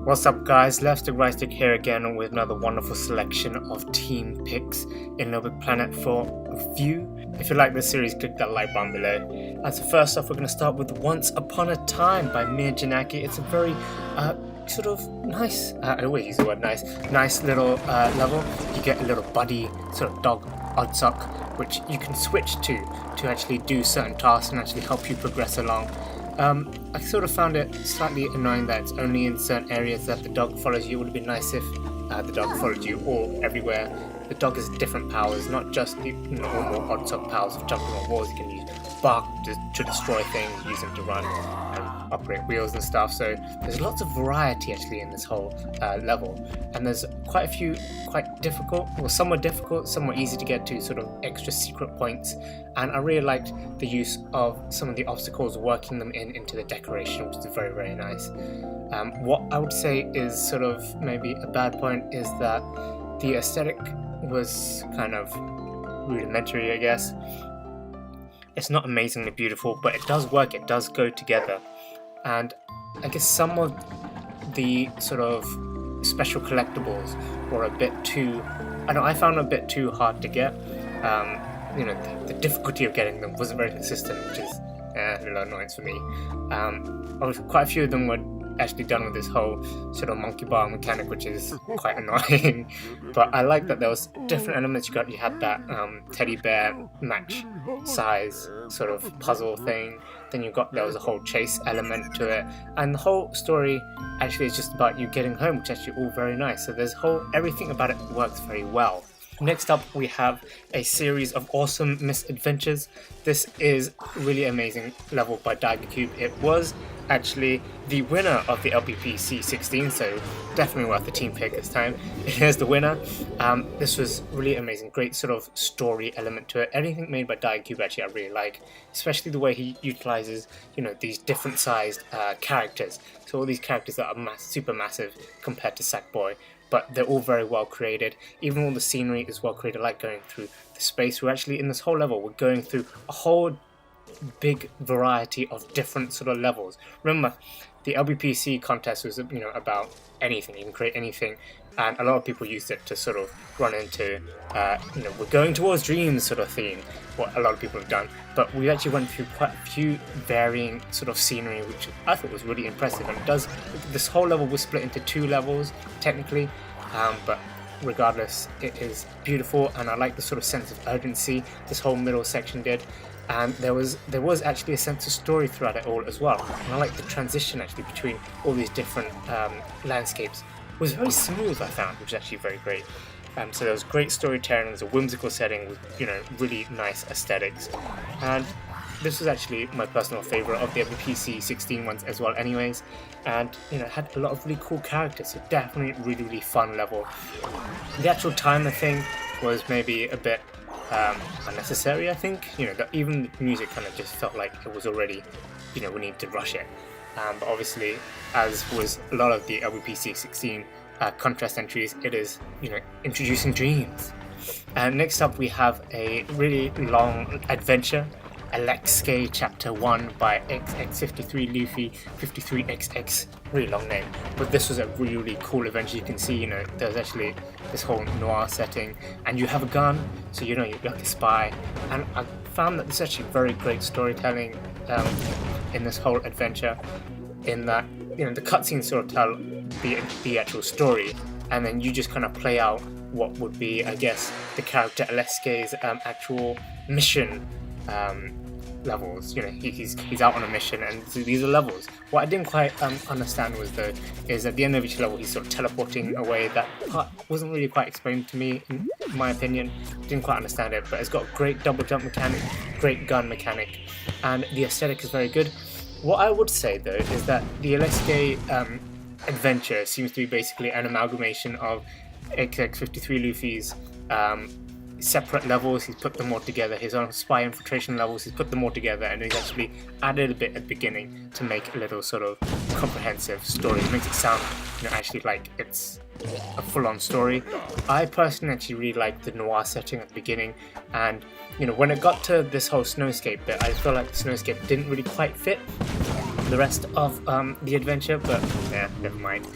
What's up guys, leftstickrightstick here again with another wonderful selection of team picks in LittleBigPlanet for review. If you like this series, click that like button below. So first off, we're going to start with Once Upon a Time by MIRJANNEKE. It's a very sort of nice, I always use the word nice little level. You get a little buddy sort of dog Oddsock, which you can switch to actually do certain tasks and actually help you progress along. I sort of found it slightly annoying that it's only in certain areas that the dog follows you. It would have been nice if the dog followed you all everywhere. The dog has different powers, not just the normal Oddsock powers of jumping on walls. You can use bark to destroy things, use them to run and operate wheels and stuff. So there's lots of variety actually in this whole level, and there's quite a few quite difficult, well, some were difficult, some were easy to get to, sort of extra secret points. And I really liked the use of some of the obstacles, working them into the decoration, which is very, very nice. What I would say is sort of maybe a bad point is that the aesthetic was kind of rudimentary, I guess. It's not amazingly beautiful, but it does work, it does go together. And I guess some of the sort of special collectibles were a bit too, I found a bit too hard to get. The difficulty of getting them wasn't very consistent, which is a little annoyance for me. Quite a few of them were actually done with this whole sort of monkey bar mechanic, which is quite annoying. But I like that there was different elements. You had that teddy bear match size sort of puzzle thing. Then there was a whole chase element to it, and the whole story actually is just about you getting home, which is actually all very nice. So everything about it works very well. Next up, we have a series of awesome Misadventures. This is really amazing level by DigoKube. It was actually the winner of the LPPC 16, so definitely worth the team pick this time. Here's the winner. This was really amazing, great sort of story element to it. Anything made by DigoKube actually I really like, especially the way he utilizes, these different sized characters. So all these characters that are super massive compared to Sackboy, but they're all very well created. Even all the scenery is well created, like going through the space. We're actually, in this whole level, we're going through a whole big variety of different sort of levels. Remember, the LBPC contest was about anything, you can create anything, and a lot of people used it to sort of run into we're going towards dreams sort of theme, what a lot of people have done. But we actually went through quite a few varying sort of scenery, which I thought was really impressive. And this whole level was split into 2 levels technically, but regardless, it is beautiful, and I like the sort of sense of urgency this whole middle section did. And there was actually a sense of story throughout it all as well. And I like the transition actually between all these different landscapes. It was very smooth, I found, which is actually very great. So there was great storytelling, there was a whimsical setting with really nice aesthetics. And this was actually my personal favourite of the LPPC 16 ones as well anyways. And it had a lot of really cool characters, so definitely really, really fun level. The actual timer thing was maybe a bit unnecessary, I think. Even the music kind of just felt like it was already, we need to rush it. But obviously, as was a lot of the LBPC 16 contrast entries, it is, introducing dreams. And next up, we have a really long adventure, Aleksey Chapter 1 by XX53 Luffy 53XX, really long name. But this was a really, really cool adventure. You can see, there's actually this whole noir setting, and you have a gun, so you're like a spy. And I found that this is actually very great storytelling in this whole adventure, in that the cutscenes sort of tell the actual story, and then you just kind of play out what would be, I guess, the character Aleksey's actual mission levels. He's out on a mission, and these are levels. What I didn't quite understand is at the end of each level he's sort of teleporting away. That part wasn't really quite explained to me, in my opinion. Didn't quite understand it, but it's got a great double jump mechanic, great gun mechanic, and the aesthetic is very good. What I would say though is that the Aleksey adventure seems to be basically an amalgamation of XX53 Luffy's separate levels. He's put them all together, his own spy infiltration levels, he's put them all together, and he's actually added a bit at the beginning to make a little sort of comprehensive story. It makes it sound actually like it's a full-on story. I personally actually really liked the noir setting at the beginning, and when it got to this whole snowscape bit, I felt like the snowscape didn't really quite fit. the rest of the adventure, but yeah, never mind.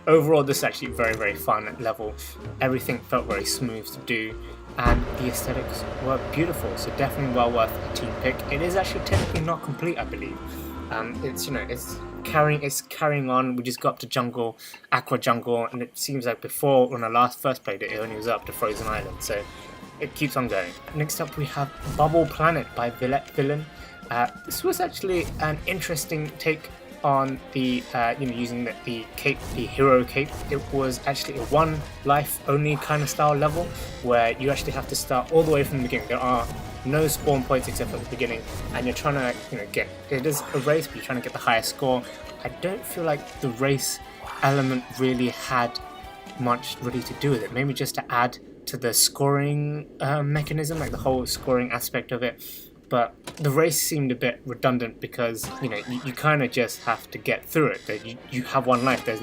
Overall, this is actually a very, very fun level. Everything felt very smooth to do, and the aesthetics were beautiful, so definitely well worth a team pick. It is actually technically not complete, I believe. It's carrying on. We just got up to jungle, aqua jungle, and it seems like before, when I first played it, it only was up to Frozen Island, so it keeps on going. Next up we have Bubble Planet by VilletteVillain. This was actually an interesting take on the using the cape, the hero cape. It was actually a one life only kind of style level where you actually have to start all the way from the beginning. There are no spawn points except for the beginning, and you're trying to get, it is a race, but you're trying to get the highest score. I don't feel like the race element really had much really to do with it. Maybe just to add to the scoring mechanism, like the whole scoring aspect of it. But the race seemed a bit redundant because you kind of just have to get through it. That you have one life. There's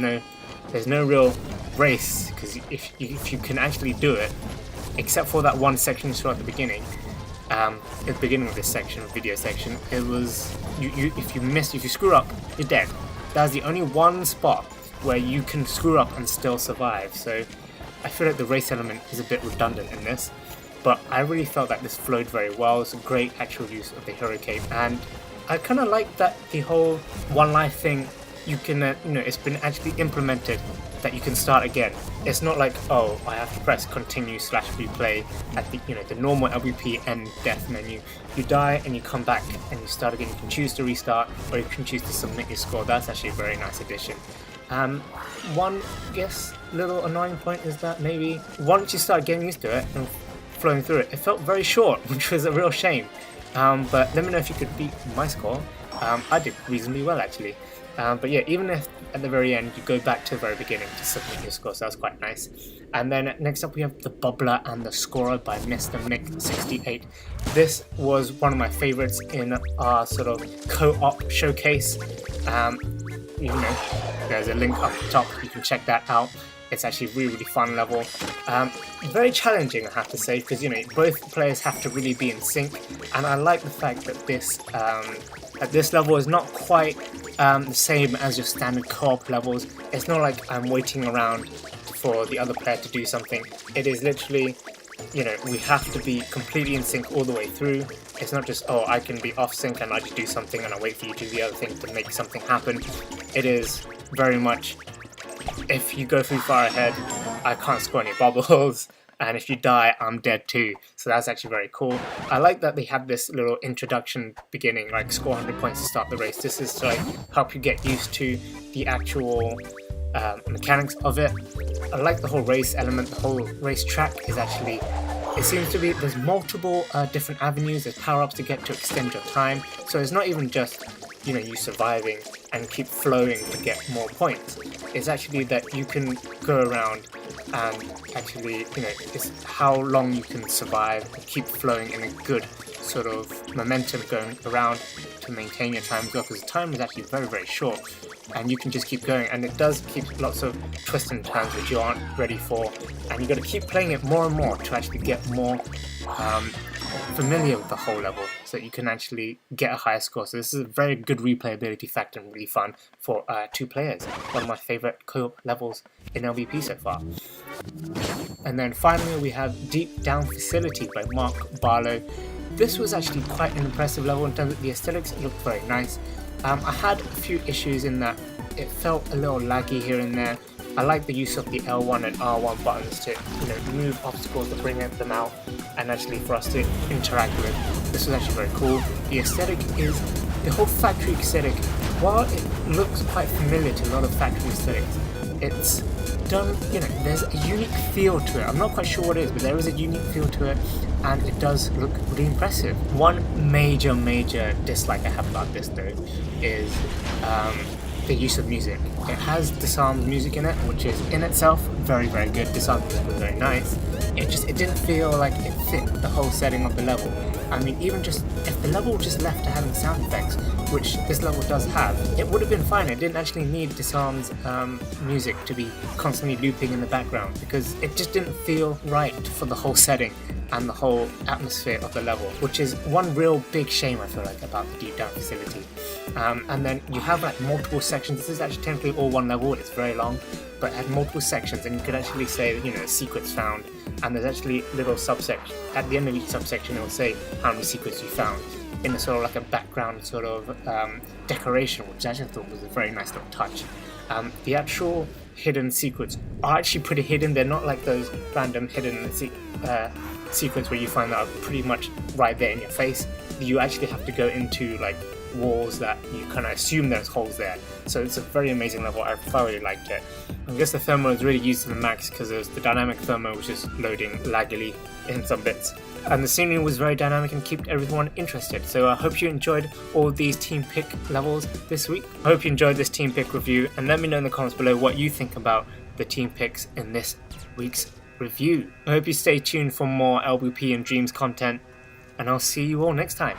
no real race, because if you can actually do it, except for that one section you saw at the beginning. At the beginning of this section, video section, it was if you screw up, you're dead. That's the only one spot where you can screw up and still survive. So I feel like the race element is a bit redundant in this. But I really felt that this flowed very well. It's a great actual use of the hero cape, and I kind of like that the whole one life thing. You can, it's been actually implemented that you can start again. It's not like, oh, I have to press continue / replay at the normal LVP end death menu. You die and you come back and you start again. You can choose to restart, or you can choose to submit your score. That's actually a very nice addition. One little annoying point is that maybe once you start getting used to it and flowing through it, it felt very short, which was a real shame. But let me know if you could beat my score. I did reasonably well actually. But yeah, even if at the very end you go back to the very beginning to submit your score, so that's quite nice. And then next up we have The Bubbler and the Scorer by Mr. Mick68. This was one of my favorites in our sort of co-op showcase. There's a link up the top, you can check that out. It's actually a really, really fun level. Very challenging, I have to say, because both players have to really be in sync, and I like the fact that this level is not quite the same as your standard co-op levels. It's not like I'm waiting around for the other player to do something. It is literally, we have to be completely in sync all the way through. It's not just, oh, I can be off sync and I just do something and I wait for you to do the other thing to make something happen. It is very much, if you go too far ahead, I can't score any bubbles, and if you die, I'm dead too. So that's actually very cool. I like that they had this little introduction beginning, like score 100 points to start the race. This is to help you get used to the actual mechanics of it. I like the whole race element. The whole race track is actually, it seems to be, there's multiple different avenues. There's power-ups to get to extend your time. So it's not even just you surviving and keep flowing to get more points. It's actually that you can go around and actually, it's how long you can survive and keep flowing in a good sort of momentum going around to maintain your time as well, because the time is actually very, very short and you can just keep going, and it does keep lots of twists and turns which you aren't ready for, and you got to keep playing it more and more to actually get more familiar with the whole level, so that you can actually get a higher score. So this is a very good replayability factor and really fun for 2 players. One of my favourite co-op levels in LVP so far. And then finally we have Deep Down Facility by markybarlow. This was actually quite an impressive level in terms of the aesthetics. It looked very nice. I had a few issues in that it felt a little laggy here and there. I like the use of the L1 and R1 buttons to move obstacles, to bring them out, and actually for us to interact with. This was actually very cool. The aesthetic is, the whole factory aesthetic, while it looks quite familiar to a lot of factory aesthetics, it's done, there's a unique feel to it. I'm not quite sure what it is, but there is a unique feel to it, and it does look really impressive. One major dislike I have about this though is the use of music. It has Disarmed music in it, which is in itself very, very good. Disarmed music was very nice, it didn't feel like it fit the whole setting of the level. I mean, even just if the level just left to having sound effects, which this level does have, it would have been fine. It didn't actually need Disarm's music to be constantly looping in the background, because it just didn't feel right for the whole setting and the whole atmosphere of the level, which is one real big shame, I feel like, about the Deep Down facility. And then you have like multiple sections. This is actually technically all one level, it's very long, but it had multiple sections, and you could actually say, you know, secrets found, and there's actually little subsections. At the end of each subsection, it will say how many secrets you found in a sort of like a background sort of decoration, which I actually thought was a very nice little touch. The actual hidden secrets are actually pretty hidden. They're not like those random hidden secrets where you find that are pretty much right there in your face. You actually have to go into like walls that you kind of assume there's holes there. So it's a very amazing level. I thoroughly liked it. I guess the thermo is really used to the max because there's the dynamic thermo, which is loading laggily in some bits. And the scenery was very dynamic and kept everyone interested. So I hope you enjoyed all of these team pick levels this week. I hope you enjoyed this team pick review, and let me know in the comments below what you think about the team picks in this week's review. I hope you stay tuned for more LBP and Dreams content, and I'll see you all next time.